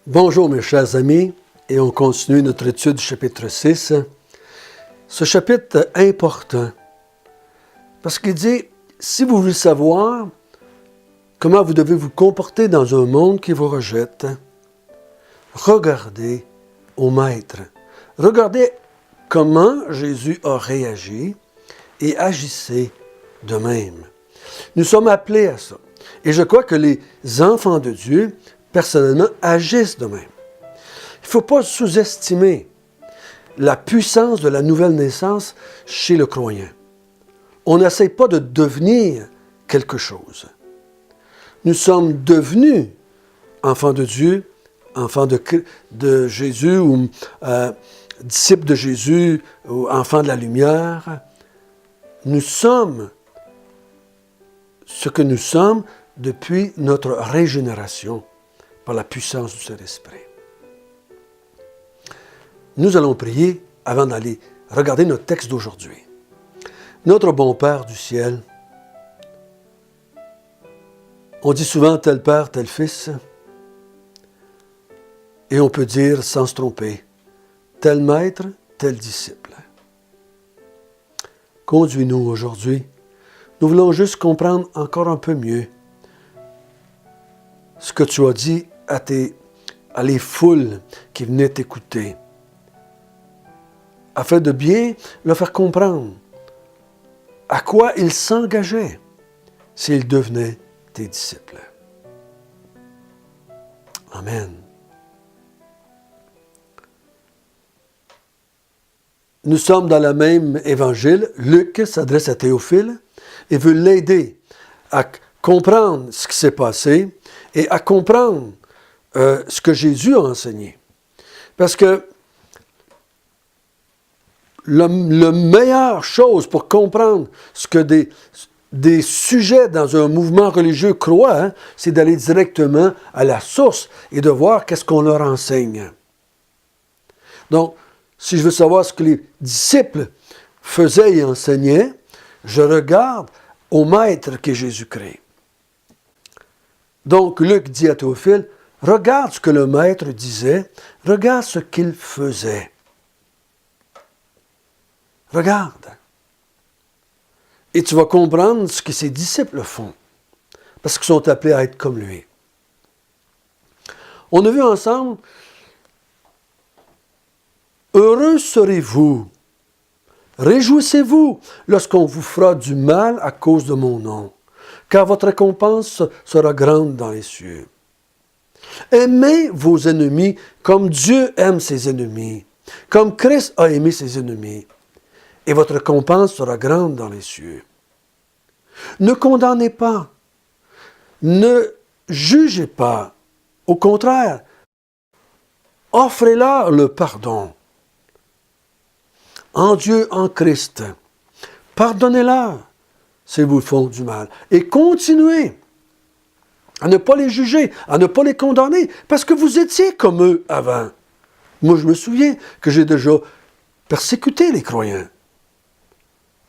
Bonjour mes chers amis, et on continue notre étude du chapitre 6. Ce chapitre est important, parce qu'il dit, si vous voulez savoir comment vous devez vous comporter dans un monde qui vous rejette, regardez au Maître. Regardez comment Jésus a réagi et agissez de même. Nous sommes appelés à ça. Et je crois que les enfants de Dieu, personnellement, agissent de même. Il ne faut pas sous-estimer la puissance de la nouvelle naissance chez le croyant. On n'essaie pas de devenir quelque chose. Nous sommes devenus enfants de Dieu, enfants de Jésus, ou disciples de Jésus, ou enfants de la lumière. Nous sommes ce que nous sommes depuis notre régénération par la puissance du Saint-Esprit. Nous allons prier avant d'aller regarder notre texte d'aujourd'hui. Notre bon Père du ciel, on dit souvent tel Père, tel Fils, et on peut dire sans se tromper, tel Maître, tel disciple. Conduis-nous aujourd'hui. Nous voulons juste comprendre encore un peu mieux ce que tu as dit à les foules qui venaient t'écouter, afin de bien leur faire comprendre à quoi ils s'engageaient s'ils devenaient tes disciples. Amen. Nous sommes dans le même évangile. Luc s'adresse à Théophile et veut l'aider à comprendre ce qui s'est passé et à comprendre ce que Jésus a enseigné. Parce que la meilleure chose pour comprendre ce que des sujets dans un mouvement religieux croient, c'est d'aller directement à la source et de voir qu'est-ce qu'on leur enseigne. Donc, si je veux savoir ce que les disciples faisaient et enseignaient, je regarde au Maître qu'est Jésus-Christ. Donc, Luc dit à Théophile, regarde ce que le Maître disait, regarde ce qu'il faisait. Regarde. Et tu vas comprendre ce que ses disciples font, parce qu'ils sont appelés à être comme lui. On a vu ensemble, heureux serez-vous, réjouissez-vous lorsqu'on vous fera du mal à cause de mon nom, car votre récompense sera grande dans les cieux. Aimez vos ennemis comme Dieu aime ses ennemis, comme Christ a aimé ses ennemis, et votre récompense sera grande dans les cieux. Ne condamnez pas, ne jugez pas, au contraire, offrez-leur le pardon. En Dieu, en Christ, pardonnez-leur s'ils vous font du mal, et continuez à ne pas les juger, à ne pas les condamner, parce que vous étiez comme eux avant. Moi, je me souviens que j'ai déjà persécuté les croyants.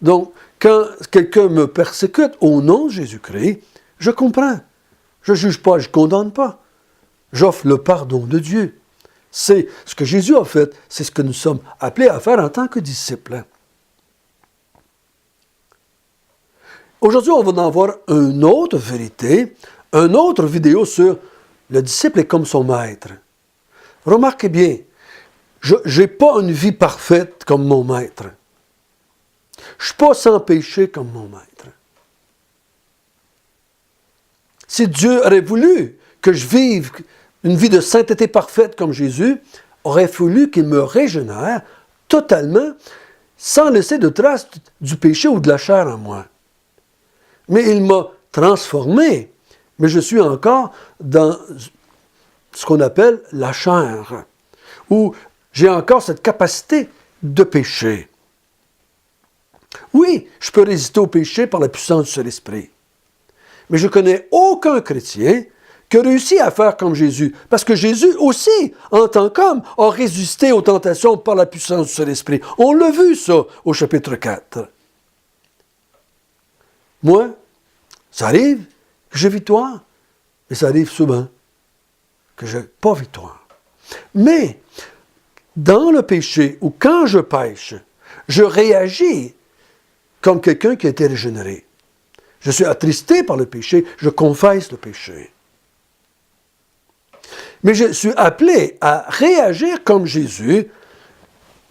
Donc, quand quelqu'un me persécute au nom de Jésus-Christ, je comprends. Je ne juge pas, je ne condamne pas. J'offre le pardon de Dieu. C'est ce que Jésus a fait, c'est ce que nous sommes appelés à faire en tant que disciples. Aujourd'hui, on va en voir une autre vérité, une autre vidéo sur le disciple est comme son maître. Remarquez bien, je n'ai pas une vie parfaite comme mon maître. Je ne suis pas sans péché comme mon maître. Si Dieu aurait voulu que je vive une vie de sainteté parfaite comme Jésus, aurait fallu qu'il me régénère totalement sans laisser de traces du péché ou de la chair en moi. Mais il m'a transformé, mais je suis encore dans ce qu'on appelle la chair, où j'ai encore cette capacité de pécher. Oui, je peux résister au péché par la puissance du Saint-Esprit. Mais je ne connais aucun chrétien qui a réussi à faire comme Jésus. Parce que Jésus aussi, en tant qu'homme, a résisté aux tentations par la puissance du Saint-Esprit. On l'a vu ça au chapitre 4. Moi, ça arrive que j'ai victoire, mais ça arrive souvent que je n'ai pas victoire. Mais, dans le péché, ou quand je pêche, je réagis comme quelqu'un qui a été régénéré. Je suis attristé par le péché, je confesse le péché. Mais je suis appelé à réagir comme Jésus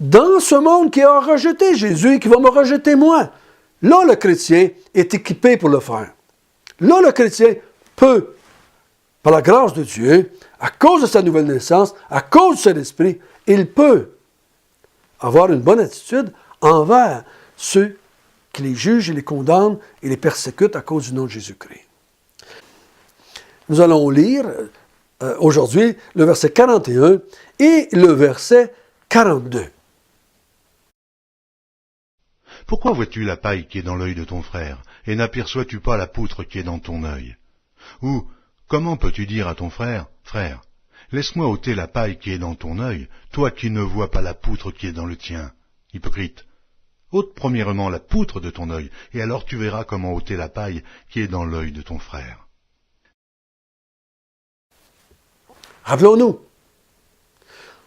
dans ce monde qui a rejeté Jésus et qui va me rejeter moi. Là, le chrétien est équipé pour le faire. Là, le chrétien peut, par la grâce de Dieu, à cause de sa nouvelle naissance, à cause du Saint-Esprit, il peut avoir une bonne attitude envers ceux qui les jugent et les condamnent et les persécutent à cause du nom de Jésus-Christ. Nous allons lire aujourd'hui le verset 41 et le verset 42. Pourquoi vois-tu la paille qui est dans l'œil de ton frère, et n'aperçois-tu pas la poutre qui est dans ton œil? Ou, comment peux-tu dire à ton frère, « Frère, laisse-moi ôter la paille qui est dans ton œil, toi qui ne vois pas la poutre qui est dans le tien ?» Hypocrite, ôte premièrement la poutre de ton œil, et alors tu verras comment ôter la paille qui est dans l'œil de ton frère. Rappelons-nous,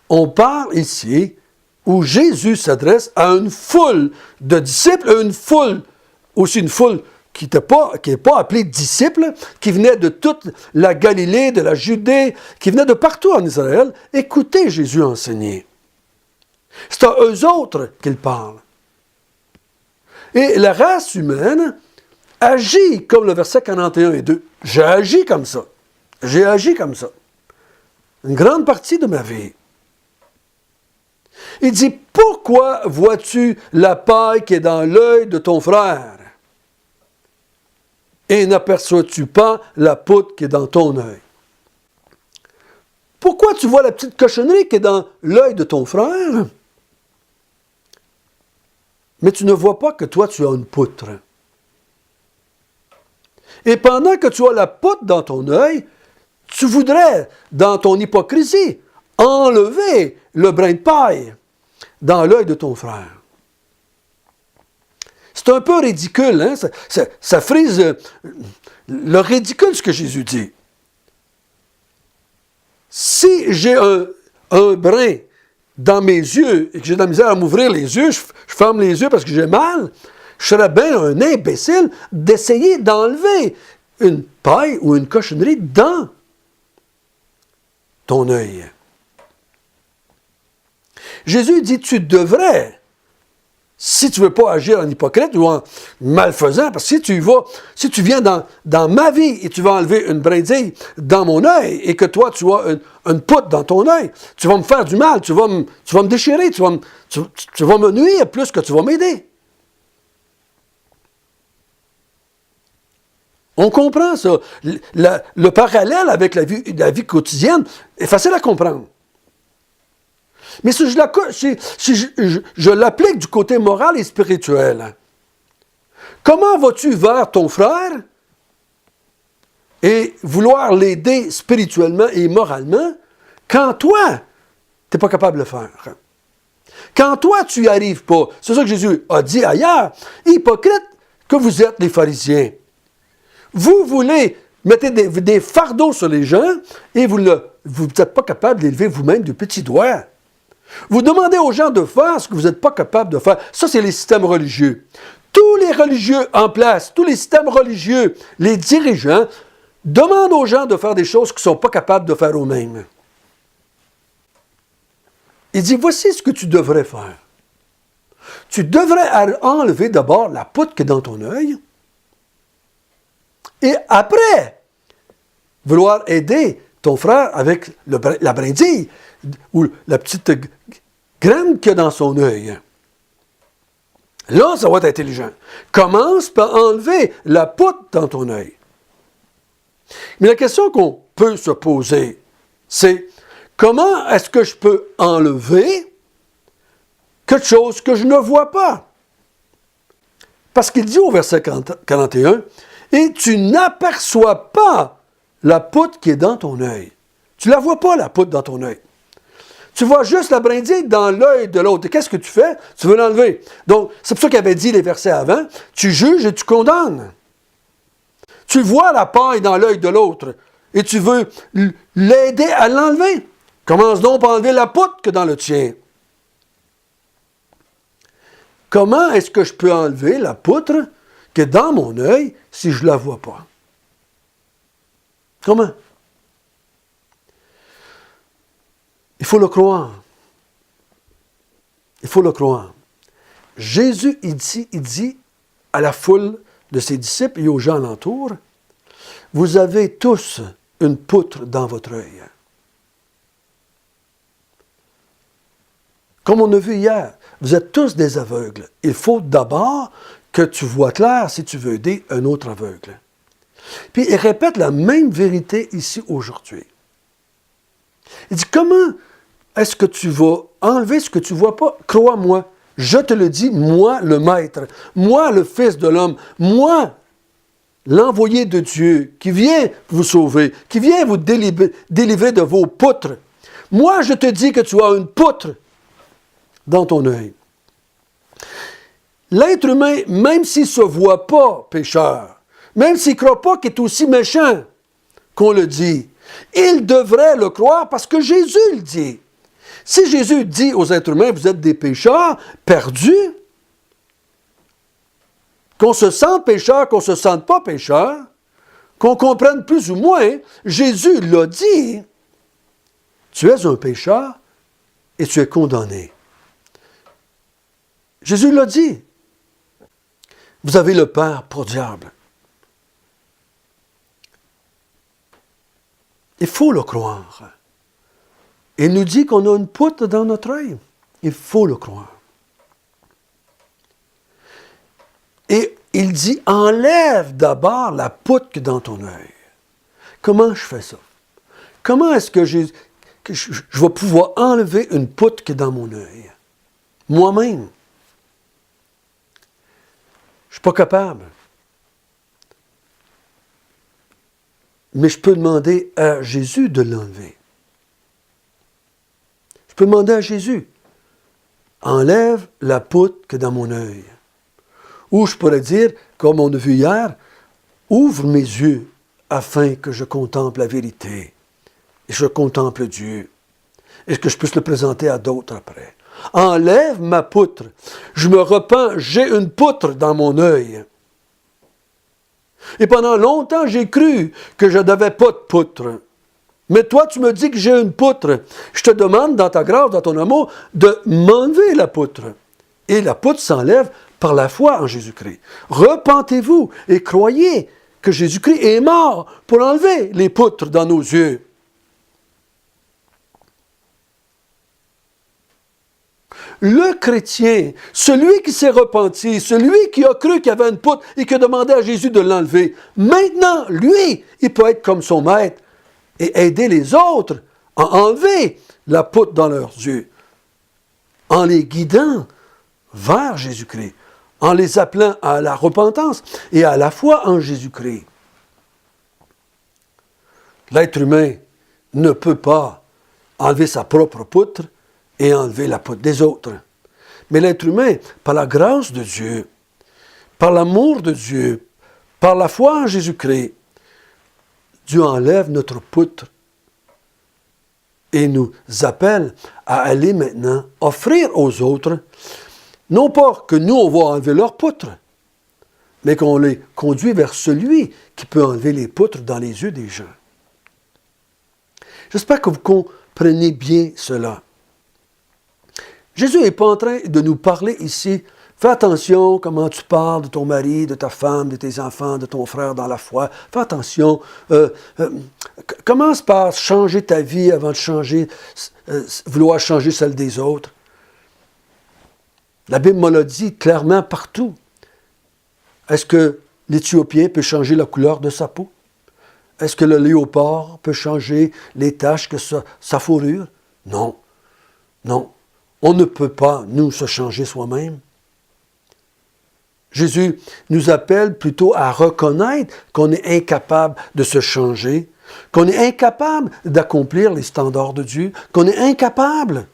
on parle ici où Jésus s'adresse à une foule de disciples, aussi une foule qui n'est pas appelée disciples, qui venait de toute la Galilée, de la Judée, qui venait de partout en Israël. Écoutez Jésus enseigner. C'est à eux autres qu'il parle. Et la race humaine agit comme le verset 41 et 2. J'ai agi comme ça. J'ai agi comme ça. Une grande partie de ma vie. Il dit, pourquoi vois-tu la paille qui est dans l'œil de ton frère? Et n'aperçois-tu pas la poutre qui est dans ton œil? Pourquoi tu vois la petite cochonnerie qui est dans l'œil de ton frère? Mais tu ne vois pas que toi, tu as une poutre. Et pendant que tu as la poutre dans ton œil, tu voudrais, dans ton hypocrisie, enlever le brin de paille dans l'œil de ton frère. C'est un peu ridicule, hein? Ça frise le ridicule, ce que Jésus dit. Si j'ai un brin dans mes yeux et que j'ai de la misère à m'ouvrir les yeux, je ferme les yeux parce que j'ai mal, je serais bien un imbécile d'essayer d'enlever une paille ou une cochonnerie dans ton œil. Jésus dit, tu devrais, si tu ne veux pas agir en hypocrite ou en malfaisant, parce que si tu viens dans ma vie et tu vas enlever une brindille dans mon œil et que toi, tu as une poutre dans ton œil, tu vas me faire du mal, tu vas me déchirer, tu vas me nuire plus que tu vas m'aider. On comprend ça. Le parallèle avec la vie quotidienne est facile à comprendre. Mais si je l'applique du côté moral et spirituel, comment vas-tu vers ton frère et vouloir l'aider spirituellement et moralement quand toi, tu n'es pas capable de le faire? Quand toi, tu n'y arrives pas. C'est ça que Jésus a dit ailleurs. Hypocrite que vous êtes les pharisiens. Vous voulez mettre des fardeaux sur les gens et vous n'êtes pas capable d'élever vous-même du petit doigt. Vous demandez aux gens de faire ce que vous n'êtes pas capable de faire. Ça, c'est les systèmes religieux. Tous les religieux en place, tous les systèmes religieux, les dirigeants, demandent aux gens de faire des choses qu'ils ne sont pas capables de faire eux-mêmes. Il dit, voici ce que tu devrais faire. Tu devrais enlever d'abord la poutre qui est dans ton œil et après, vouloir aider ton frère avec la brindille ou la petite graine qu'il y a dans son œil. Là, ça va être intelligent. Commence par enlever la poutre dans ton œil. Mais la question qu'on peut se poser, c'est comment est-ce que je peux enlever quelque chose que je ne vois pas? Parce qu'il dit au verset 41, « Et tu n'aperçois pas la poutre qui est dans ton œil. » Tu ne la vois pas, la poutre dans ton œil. Tu vois juste la brindille dans l'œil de l'autre. Et qu'est-ce que tu fais? Tu veux l'enlever. Donc, c'est pour ça qu'il avait dit les versets avant, tu juges et tu condamnes. Tu vois la paille dans l'œil de l'autre et tu veux l'aider à l'enlever. Commence donc par enlever la poutre que dans le tien. Comment est-ce que je peux enlever la poutre qui est dans mon œil si je ne la vois pas? Comment? Il faut le croire. Il faut le croire. Jésus, il dit à la foule de ses disciples et aux gens alentour, vous avez tous une poutre dans votre œil. Comme on a vu hier, vous êtes tous des aveugles. Il faut d'abord que tu vois clair si tu veux aider un autre aveugle. Puis il répète la même vérité ici aujourd'hui. Il dit, comment est-ce que tu vas enlever ce que tu ne vois pas? Crois-moi, je te le dis, moi le Maître, moi le Fils de l'homme, moi l'envoyé de Dieu qui vient vous sauver, qui vient vous délivrer de vos poutres. Moi je te dis que tu as une poutre dans ton œil. L'être humain, même s'il ne se voit pas pécheur, même s'il ne croit pas qu'il est aussi méchant qu'on le dit, il devrait le croire parce que Jésus le dit. Si Jésus dit aux êtres humains, vous êtes des pécheurs perdus, qu'on se sente pécheur, qu'on ne se sente pas pécheur, qu'on comprenne plus ou moins, Jésus l'a dit, tu es un pécheur et tu es condamné. Jésus l'a dit. Vous avez le Père pour diable. Il faut le croire. Il nous dit qu'on a une poutre dans notre œil. Il faut le croire. Et il dit, enlève d'abord la poutre qui est dans ton œil. Comment je fais ça? Comment est-ce que je vais pouvoir enlever une poutre qui est dans mon œil? Moi-même. Je ne suis pas capable. Mais je peux demander à Jésus de l'enlever. Je peux demander à Jésus, enlève la poutre qui est dans mon œil. Ou je pourrais dire, comme on a vu hier, ouvre mes yeux afin que je contemple la vérité. Et je contemple Dieu. Et que je puisse le présenter à d'autres après. Enlève ma poutre. Je me repens, j'ai une poutre dans mon œil. Et pendant longtemps, j'ai cru que je n'avais pas de poutre. Mais toi, tu me dis que j'ai une poutre. Je te demande, dans ta grâce, dans ton amour, de m'enlever la poutre. Et la poutre s'enlève par la foi en Jésus-Christ. Repentez-vous et croyez que Jésus-Christ est mort pour enlever les poutres dans nos yeux. Le chrétien, celui qui s'est repenti, celui qui a cru qu'il y avait une poutre et qui a demandé à Jésus de l'enlever, maintenant, lui, il peut être comme son maître et aider les autres à enlever la poutre dans leurs yeux, en les guidant vers Jésus-Christ, en les appelant à la repentance et à la foi en Jésus-Christ. L'être humain ne peut pas enlever sa propre poutre et enlever la poutre des autres. Mais l'être humain, par la grâce de Dieu, par l'amour de Dieu, par la foi en Jésus-Christ, Dieu enlève notre poutre et nous appelle à aller maintenant offrir aux autres, non pas que nous, on va enlever leur poutre, mais qu'on les conduit vers celui qui peut enlever les poutres dans les yeux des gens. J'espère que vous comprenez bien cela. Jésus n'est pas en train de nous parler ici. Fais attention comment tu parles de ton mari, de ta femme, de tes enfants, de ton frère dans la foi. Fais attention. Commence par changer ta vie avant de vouloir changer celle des autres. La Bible me l'a dit clairement partout. Est-ce que l'Éthiopien peut changer la couleur de sa peau? Est-ce que le léopard peut changer les taches que sa fourrure? Non. Non. On ne peut pas, nous, se changer soi-même. Jésus nous appelle plutôt à reconnaître qu'on est incapable de se changer, qu'on est incapable d'accomplir les standards de Dieu, qu'on est incapable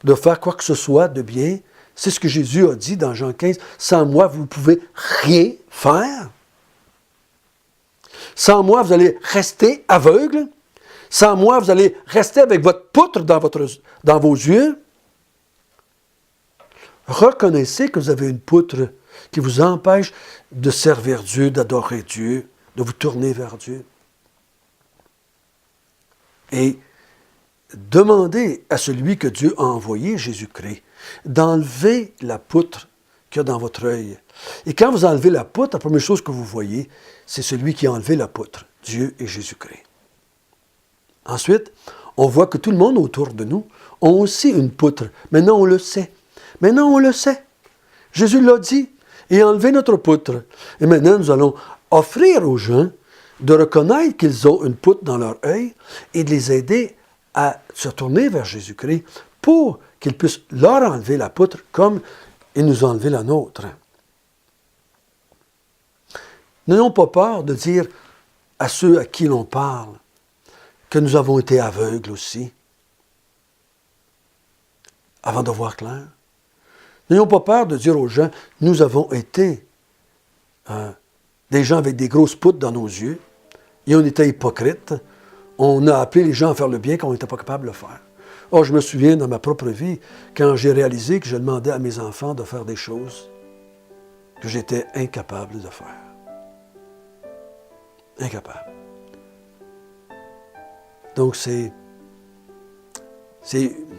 de faire quoi que ce soit de bien. C'est ce que Jésus a dit dans Jean 15. Sans moi, vous ne pouvez rien faire. Sans moi, vous allez rester aveugle. Sans moi, vous allez rester avec votre poutre dans vos yeux. Reconnaissez que vous avez une poutre qui vous empêche de servir Dieu, d'adorer Dieu, de vous tourner vers Dieu. Et demandez à celui que Dieu a envoyé, Jésus-Christ, d'enlever la poutre qu'il y a dans votre œil. Et quand vous enlevez la poutre, la première chose que vous voyez, c'est celui qui a enlevé la poutre, Dieu et Jésus-Christ. Ensuite, on voit que tout le monde autour de nous a aussi une poutre. Maintenant, on le sait. Maintenant, on le sait. Jésus l'a dit. Et a enlevé notre poutre. Et maintenant, nous allons offrir aux gens de reconnaître qu'ils ont une poutre dans leur œil et de les aider à se tourner vers Jésus-Christ pour qu'il puisse leur enlever la poutre comme il nous a enlevé la nôtre. N'ayons pas peur de dire à ceux à qui l'on parle que nous avons été aveugles aussi, avant de voir clair. N'ayons pas peur de dire aux gens, nous avons été des gens avec des grosses poutres dans nos yeux, et on était hypocrites. On a appelé les gens à faire le bien quand on n'était pas capable de le faire. Oh, je me souviens dans ma propre vie, quand j'ai réalisé que je demandais à mes enfants de faire des choses que j'étais incapable de faire. Incapable. Donc c'est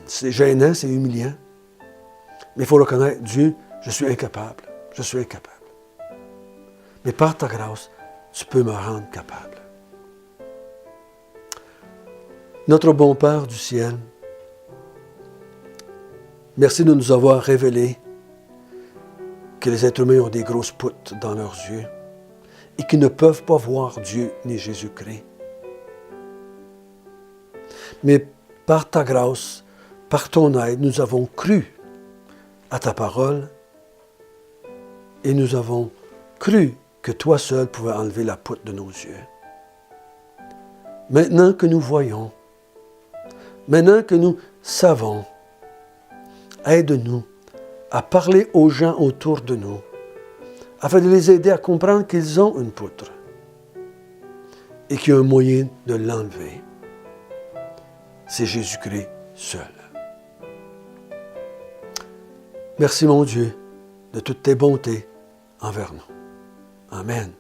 gênant, c'est humiliant. Mais il faut reconnaître, Dieu, je suis incapable. Je suis incapable. Mais par ta grâce, tu peux me rendre capable. Notre bon Père du ciel, merci de nous avoir révélé que les êtres humains ont des grosses poutres dans leurs yeux et qu'ils ne peuvent pas voir Dieu ni Jésus-Christ. Mais par ta grâce, par ton aide, nous avons cru à ta parole et nous avons cru que toi seul pouvais enlever la poutre de nos yeux. Maintenant que nous voyons, maintenant que nous savons, aide-nous à parler aux gens autour de nous afin de les aider à comprendre qu'ils ont une poutre et qu'il y a un moyen de l'enlever. C'est Jésus-Christ seul. Merci mon Dieu de toutes tes bontés envers nous. Amen.